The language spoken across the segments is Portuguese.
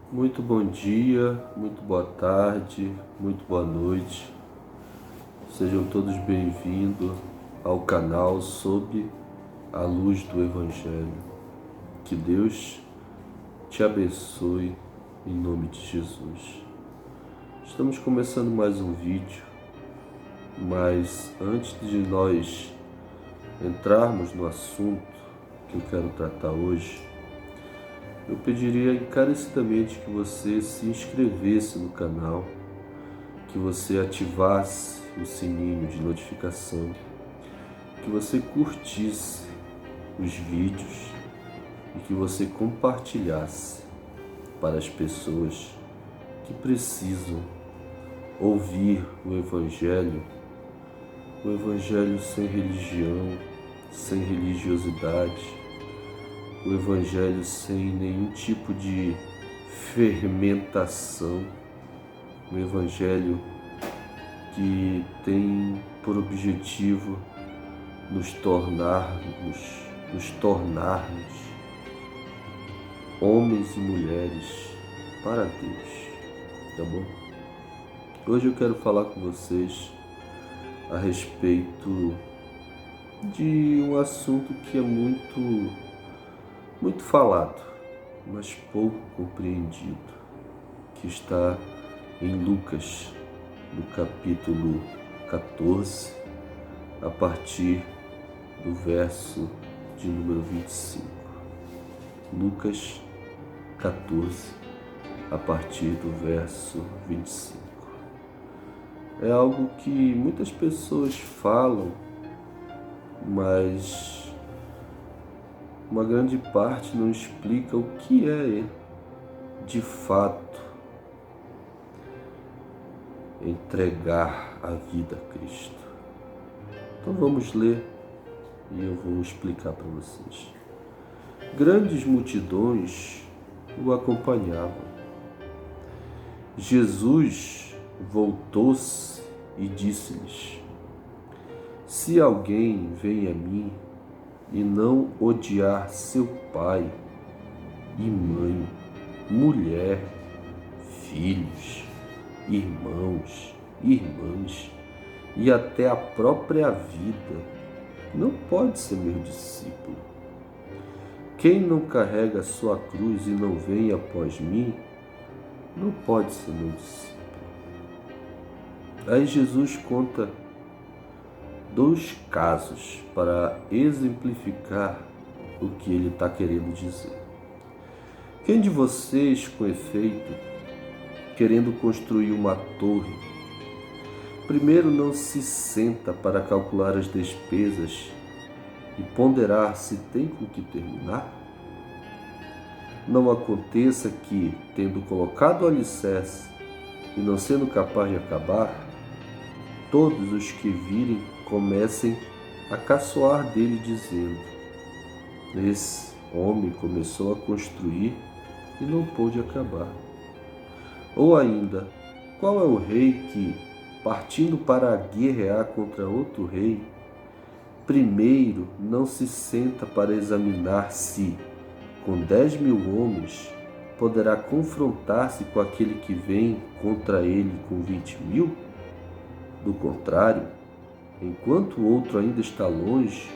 Muito bom dia, muito boa tarde, muito boa noite. Sejam todos bem-vindos ao canal Sob a Luz do Evangelho. Que Deus te abençoe em nome de Jesus. Estamos começando mais um vídeo, mas antes de nós entrarmos no assunto que eu quero tratar hoje, eu pediria encarecidamente que você se inscrevesse no canal, que você ativasse o sininho de notificação, que você curtisse os vídeos e que você compartilhasse para as pessoas que precisam ouvir o Evangelho sem religião, sem religiosidade, o Evangelho sem nenhum tipo de fermentação, um Evangelho que tem por objetivo nos tornarmos homens e mulheres para Deus, tá bom? Hoje eu quero falar com vocês a respeito de um assunto que é muito falado, mas pouco compreendido, que está em Lucas, no capítulo 14, a partir do verso de número 25. Lucas 14, a partir do verso 25. É algo que muitas pessoas falam, mas uma grande parte não explica o que é de fato entregar a vida a Cristo. Então vamos ler e eu vou explicar para vocês. Grandes multidões o acompanhavam. Jesus voltou-se e disse-lhes: Se alguém vem a mim e não odiar seu pai e mãe, mulher, filhos, irmãos, irmãs e até a própria vida, não pode ser meu discípulo. Quem não carrega sua cruz e não vem após mim, não pode ser meu discípulo. Aí Jesus conta dois casos para exemplificar o que ele está querendo dizer. Quem de vocês, com efeito, querendo construir uma torre, primeiro não se senta para calcular as despesas e ponderar se tem com que terminar? Não aconteça que, tendo colocado o alicerce e não sendo capaz de acabar, todos os que virem comecem a caçoar dele, dizendo: Esse homem começou a construir e não pôde acabar. Ou ainda, qual é o rei que, partindo para guerrear contra outro rei, primeiro não se senta para examinar se, com 10.000 homens, poderá confrontar-se com aquele que vem contra ele com 20.000? Do contrário, enquanto o outro ainda está longe,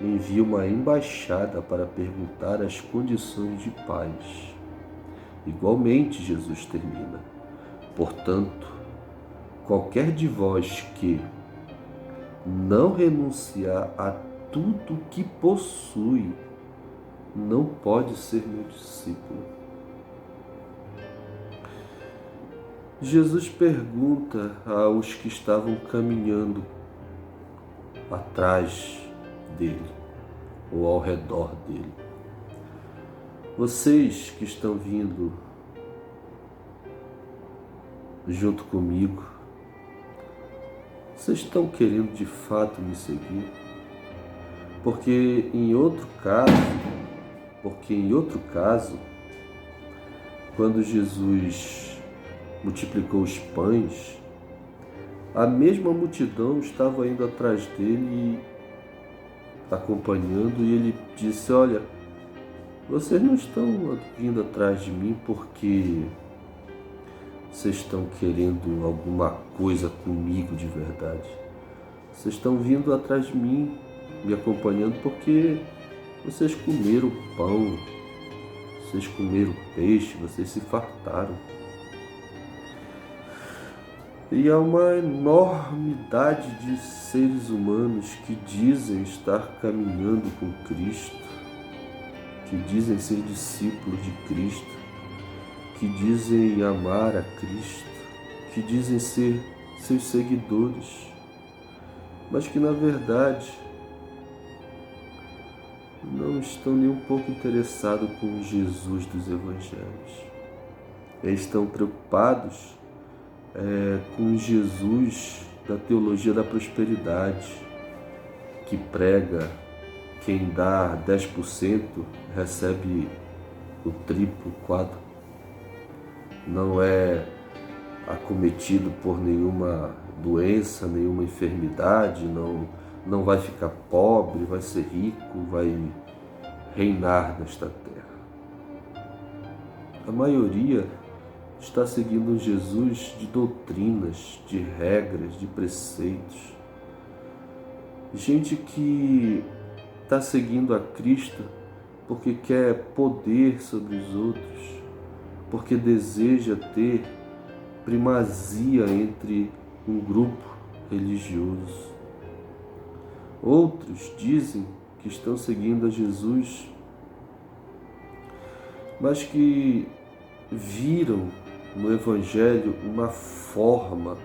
envia uma embaixada para perguntar as condições de paz. Igualmente, Jesus termina: Portanto, qualquer de vós que não renunciar a tudo que possui, não pode ser meu discípulo. Jesus pergunta aos que estavam caminhando atrás dele, ou ao redor dele: Vocês que estão vindo junto comigo, vocês estão querendo de fato me seguir? Porque em outro caso, quando Jesus multiplicou os pães, a mesma multidão estava indo atrás dele, acompanhando, e ele disse: Olha, Vocês não estão vindo atrás de mim porque vocês estão querendo alguma coisa comigo de verdade. Vocês estão vindo atrás de mim, me acompanhando porque vocês comeram pão, vocês comeram peixe, vocês se fartaram. E há uma enormidade de seres humanos que dizem estar caminhando com Cristo, que dizem ser discípulos de Cristo, que dizem amar a Cristo, que dizem ser seus seguidores, mas que na verdade não estão nem um pouco interessados com Jesus dos Evangelhos. Eles estão preocupados com Jesus da teologia da prosperidade, que prega quem dá 10% recebe o triplo, o quádruplo, não é acometido por nenhuma doença, nenhuma enfermidade, não vai ficar pobre, vai ser rico, vai reinar nesta terra. A maioria está seguindo um Jesus de doutrinas, de regras, de preceitos. Gente que está seguindo a Cristo porque quer poder sobre os outros, porque deseja ter primazia entre um grupo religioso. Outros dizem que estão seguindo a Jesus, mas que viram no Evangelho uma forma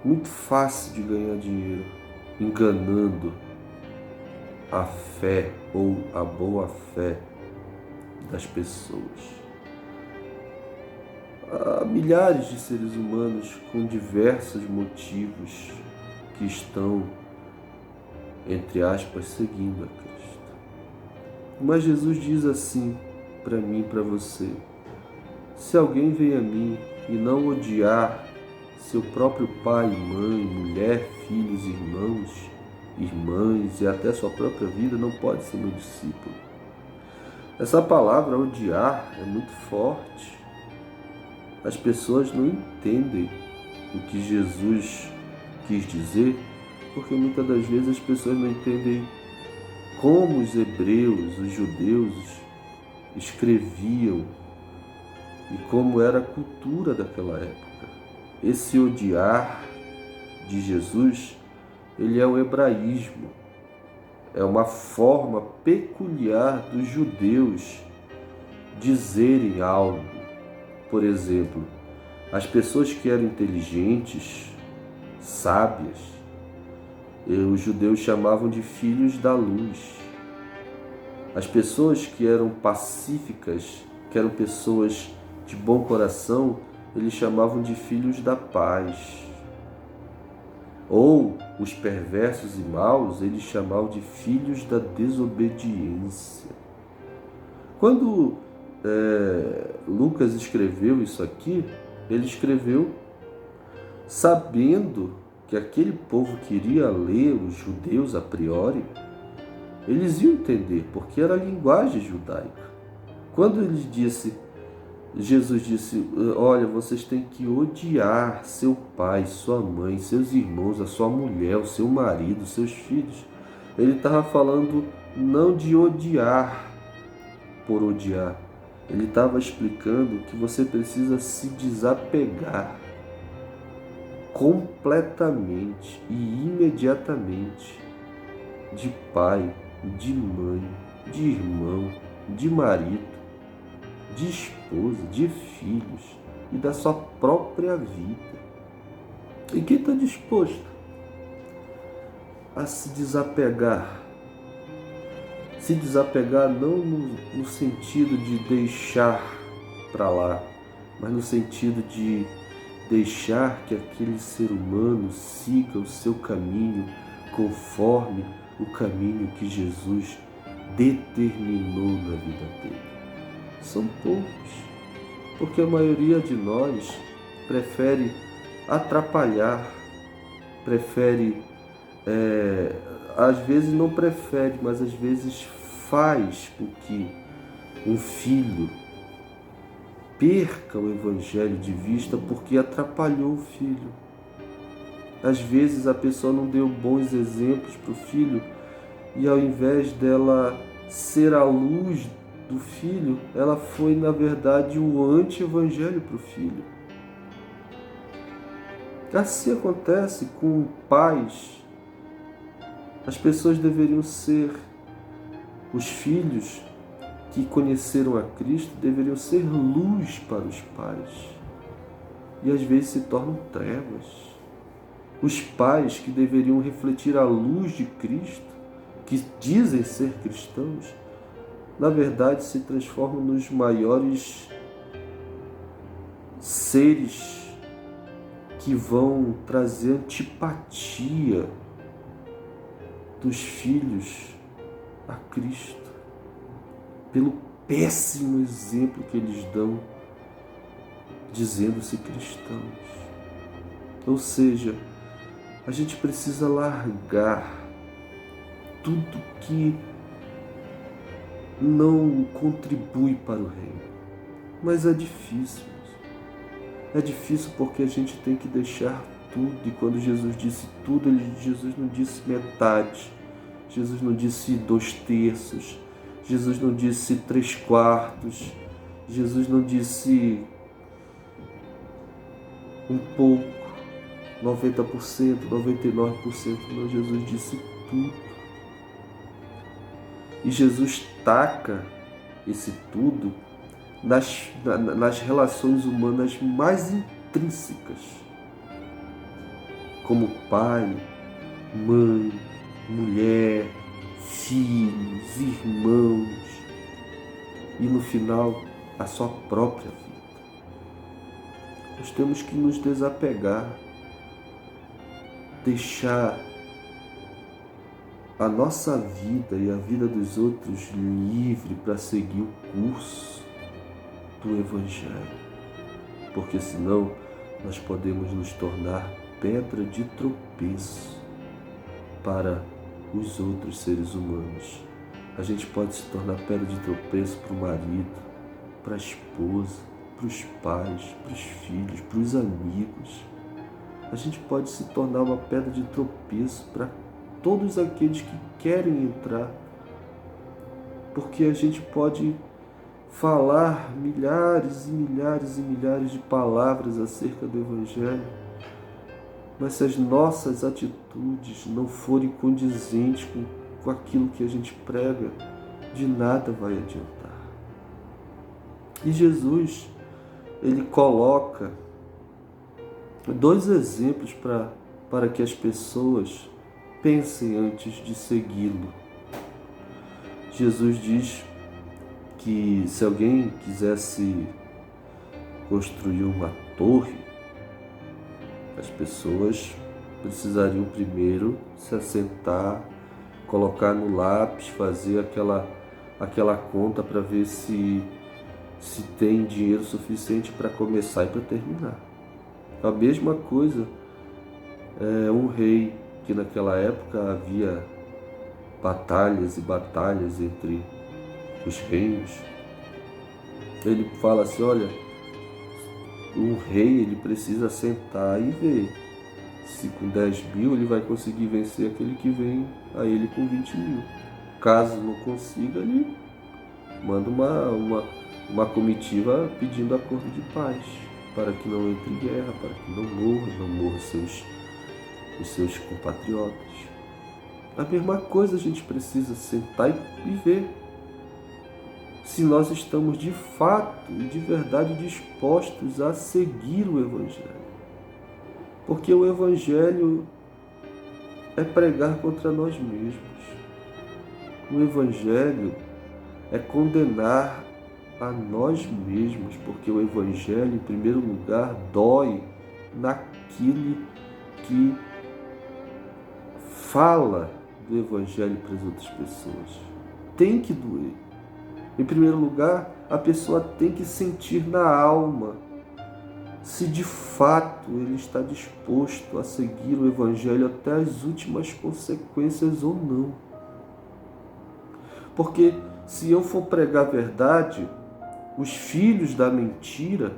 muito fácil de ganhar dinheiro, enganando a fé ou a boa fé das pessoas. Há milhares de seres humanos com diversos motivos que estão, entre aspas, seguindo a Cristo. Mas Jesus diz assim para mim e para você: se alguém vem a mim e não odiar seu próprio pai, mãe, mulher, filhos, irmãos, irmãs e até sua própria vida, não pode ser meu discípulo. Essa palavra odiar é muito forte. As pessoas não entendem o que Jesus quis dizer, porque muitas das vezes as pessoas não entendem como os hebreus, os judeus escreviam e como era a cultura daquela época. Esse odiar de Jesus, ele é o hebraísmo. É uma forma peculiar dos judeus dizerem algo. Por exemplo, as pessoas que eram inteligentes, sábias, os judeus chamavam de filhos da luz. As pessoas que eram pacíficas, que eram pessoas de bom coração, eles chamavam de filhos da paz. Ou os perversos e maus, eles chamavam de filhos da desobediência. Quando Lucas escreveu isso aqui, ele escreveu sabendo que aquele povo que iria ler, os judeus a priori, eles iam entender, porque era a linguagem judaica. Quando Jesus disse, olha, vocês têm que odiar seu pai, sua mãe, seus irmãos, a sua mulher, o seu marido, seus filhos. Ele estava falando não de odiar por odiar. Ele estava explicando que você precisa se desapegar completamente e imediatamente de pai, de mãe, de irmão, de marido, de esposa, de filhos e da sua própria vida. E quem está disposto a se desapegar? Se desapegar não no sentido de deixar para lá, mas no sentido de deixar que aquele ser humano siga o seu caminho conforme o caminho que Jesus determinou na vida dele. São poucos, porque a maioria de nós prefere atrapalhar, prefere, às vezes não prefere, mas às vezes faz com que um filho perca o Evangelho de vista porque atrapalhou o filho. Às vezes a pessoa não deu bons exemplos para o filho e ao invés dela ser a luz do filho, ela foi, na verdade, o anti-evangelho para o filho. Assim acontece com pais. As pessoas deveriam ser, os filhos que conheceram a Cristo deveriam ser luz para os pais. E às vezes se tornam trevas. Os pais que deveriam refletir a luz de Cristo, que dizem ser cristãos, na verdade se transformam nos maiores seres que vão trazer antipatia dos filhos a Cristo, pelo péssimo exemplo que eles dão, dizendo-se cristãos. Ou seja, a gente precisa largar tudo que não contribui para o reino. Mas é difícil. É difícil porque a gente tem que deixar tudo. E quando Jesus disse tudo, Jesus não disse metade. Jesus não disse 2/3. Jesus não disse 3/4. Jesus não disse um pouco, 90%, 99%. Não, Jesus disse tudo. E Jesus taca esse tudo nas relações humanas mais intrínsecas, como pai, mãe, mulher, filhos, irmãos e no final a sua própria vida. Nós temos que nos desapegar, deixar a nossa vida e a vida dos outros livre para seguir o curso do Evangelho, porque senão nós podemos nos tornar pedra de tropeço para os outros seres humanos. A gente pode se tornar pedra de tropeço para o marido, para a esposa, para os pais, para os filhos, para os amigos. A gente pode se tornar uma pedra de tropeço para todos aqueles que querem entrar, porque a gente pode falar milhares e milhares e milhares de palavras acerca do Evangelho, mas se as nossas atitudes não forem condizentes com aquilo que a gente prega, de nada vai adiantar. E Jesus, ele coloca 2 exemplos para que as pessoas pensem antes de segui-lo. Jesus diz que se alguém quisesse construir uma torre, as pessoas precisariam primeiro se assentar, colocar no lápis, fazer aquela conta para ver se tem dinheiro suficiente para começar e para terminar. A mesma coisa é um rei, que naquela época havia batalhas e batalhas entre os reinos. Ele fala assim, olha, um rei ele precisa sentar e ver se com 10 mil ele vai conseguir vencer aquele que vem a ele com 20 mil. Caso não consiga, ele manda uma comitiva pedindo acordo de paz, para que não entre em guerra, para que não morram os seus compatriotas. A mesma coisa a gente precisa sentar e ver se nós estamos de fato e de verdade dispostos a seguir o Evangelho. Porque o Evangelho é pregar contra nós mesmos. O Evangelho é condenar a nós mesmos, porque o Evangelho, em primeiro lugar, dói naquele que fala do Evangelho para as outras pessoas. Tem que doer. Em primeiro lugar, a pessoa tem que sentir na alma se de fato ele está disposto a seguir o Evangelho até as últimas consequências ou não. Porque se eu for pregar a verdade, os filhos da mentira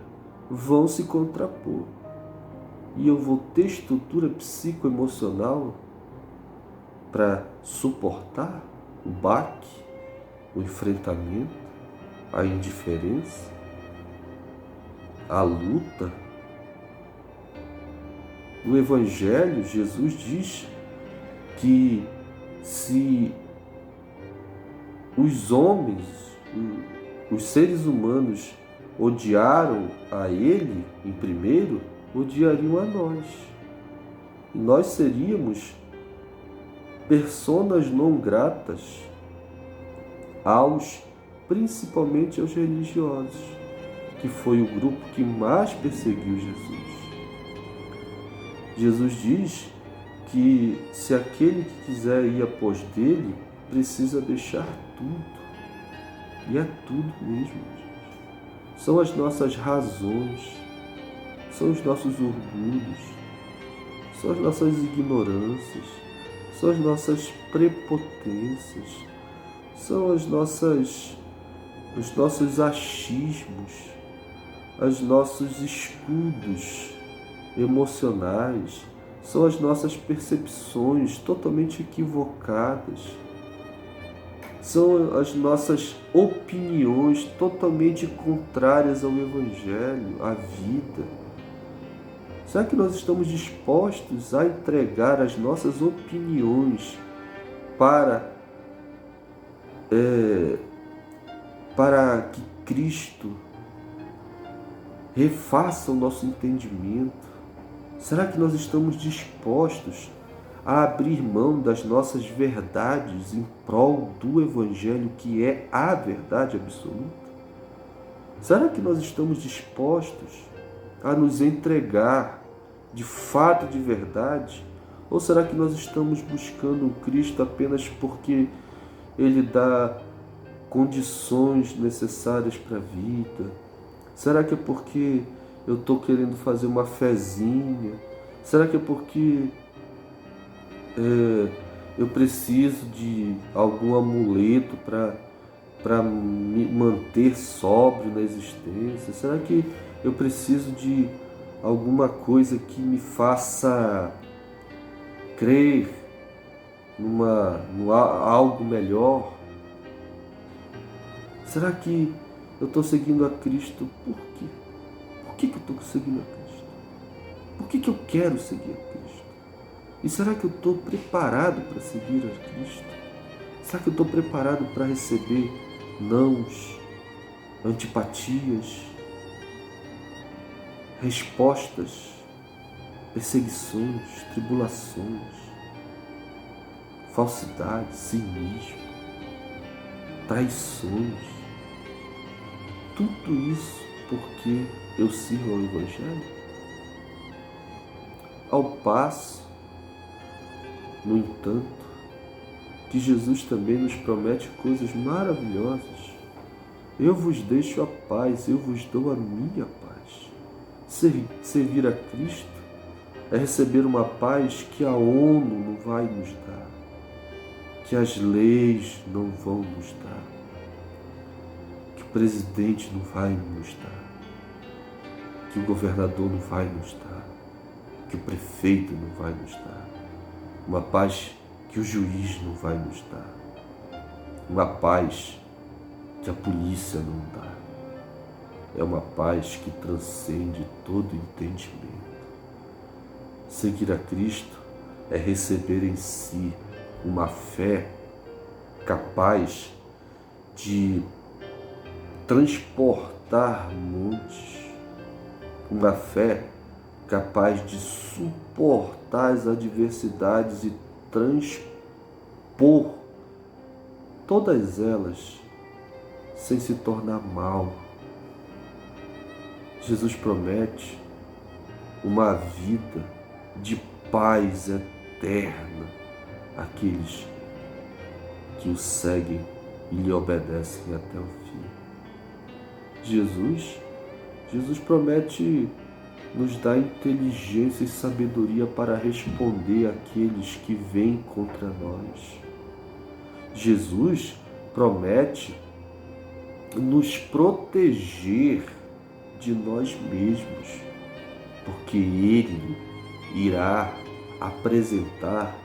vão se contrapor. E eu vou ter estrutura psicoemocional para suportar o baque, o enfrentamento, a indiferença, a luta. No Evangelho, Jesus diz que se os homens, os seres humanos odiaram a Ele em primeiro, odiariam a nós. E nós seríamos personas não gratas principalmente aos religiosos, que foi o grupo que mais perseguiu Jesus. Jesus diz que se aquele que quiser ir após dele, precisa deixar tudo. E é tudo mesmo. São as nossas razões, são os nossos orgulhos, são as nossas ignorâncias, são as nossas prepotências, são os nossos achismos, os nossos escudos emocionais, são as nossas percepções totalmente equivocadas, são as nossas opiniões totalmente contrárias ao Evangelho, à vida. Será que nós estamos dispostos a entregar as nossas opiniões para que Cristo refaça o nosso entendimento? Será que nós estamos dispostos a abrir mão das nossas verdades em prol do Evangelho, que é a verdade absoluta? Será que nós estamos dispostos a nos entregar de fato, de verdade? Ou será que nós estamos buscando um Cristo apenas porque Ele dá condições necessárias para a vida? Será que é porque eu estou querendo fazer uma fezinha? Será que é porque eu preciso de algum amuleto para me manter sóbrio na existência? Será que eu preciso de alguma coisa que me faça crer algo melhor? Será que eu estou seguindo a Cristo por quê? Por que eu estou seguindo a Cristo? Por que eu quero seguir a Cristo? E será que eu estou preparado para seguir a Cristo? Será que eu estou preparado para receber nãos, antipatias, respostas, perseguições, tribulações, falsidade, cinismo, traições? Tudo isso porque eu sirvo ao Evangelho? Ao passo, no entanto, que Jesus também nos promete coisas maravilhosas. Eu vos deixo a paz, eu vos dou a minha paz. Servir a Cristo é receber uma paz que a ONU não vai nos dar, que as leis não vão nos dar, que o presidente não vai nos dar, que o governador não vai nos dar, que o prefeito não vai nos dar, uma paz que o juiz não vai nos dar, uma paz que a polícia não dá. É uma paz que transcende todo entendimento. Seguir a Cristo é receber em si uma fé capaz de transportar montes, uma fé capaz de suportar as adversidades e transpor todas elas sem se tornar mal. Jesus promete uma vida de paz eterna àqueles que o seguem e lhe obedecem até o fim. Jesus promete nos dar inteligência e sabedoria para responder àqueles que vêm contra nós. Jesus promete nos proteger de nós mesmos, porque Ele irá apresentar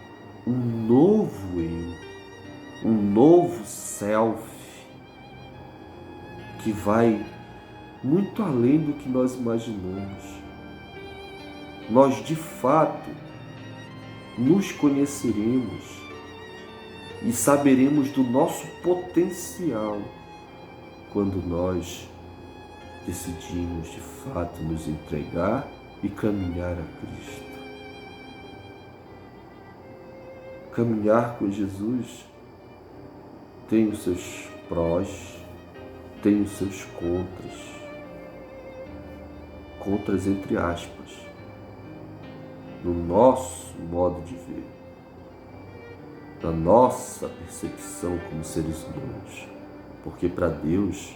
um novo eu, um novo self, que vai muito além do que nós imaginamos. Nós, de fato, nos conheceremos e saberemos do nosso potencial quando nós decidimos, de fato, nos entregar e caminhar a Cristo. Caminhar com Jesus tem os seus prós, tem os seus contras entre aspas, no nosso modo de ver, na nossa percepção como seres humanos, porque para Deus,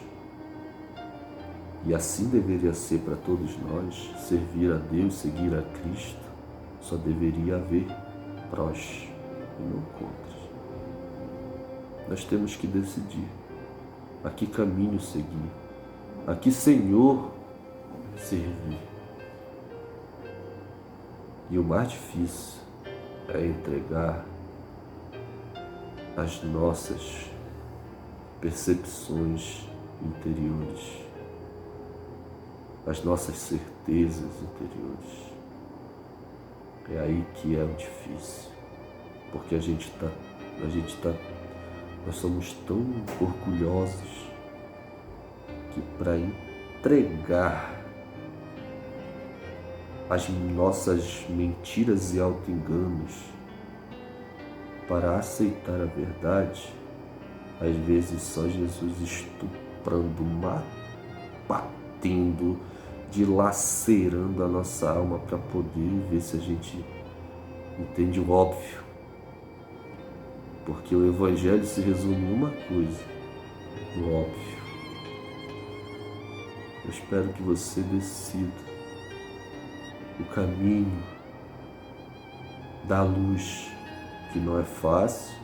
e assim deveria ser para todos nós, servir a Deus, seguir a Cristo, só deveria haver prós e não contras. Nós temos que decidir a que caminho seguir, a que Senhor servir. E o mais difícil é entregar as nossas percepções interiores, as nossas certezas interiores. É aí que é o difícil, porque nós somos tão orgulhosos que para entregar as nossas mentiras e auto-enganos para aceitar a verdade, às vezes só Jesus estuprando, batendo, dilacerando a nossa alma para poder ver se a gente entende o óbvio. Porque o Evangelho se resume em uma coisa, o óbvio. Eu espero que você decida o caminho da luz, que não é fácil,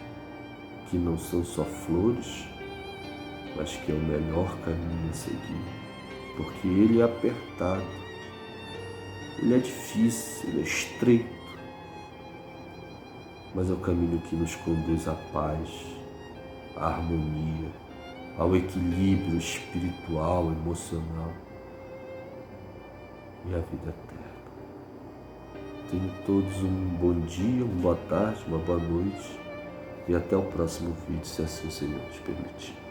que não são só flores, mas que é o melhor caminho a seguir, porque ele é apertado, ele é difícil, ele é estreito, mas é o caminho que nos conduz à paz, à harmonia, ao equilíbrio espiritual, emocional e à vida eterna. Tenham todos um bom dia, uma boa tarde, uma boa noite e até o próximo vídeo, se assim o Senhor nos permitir.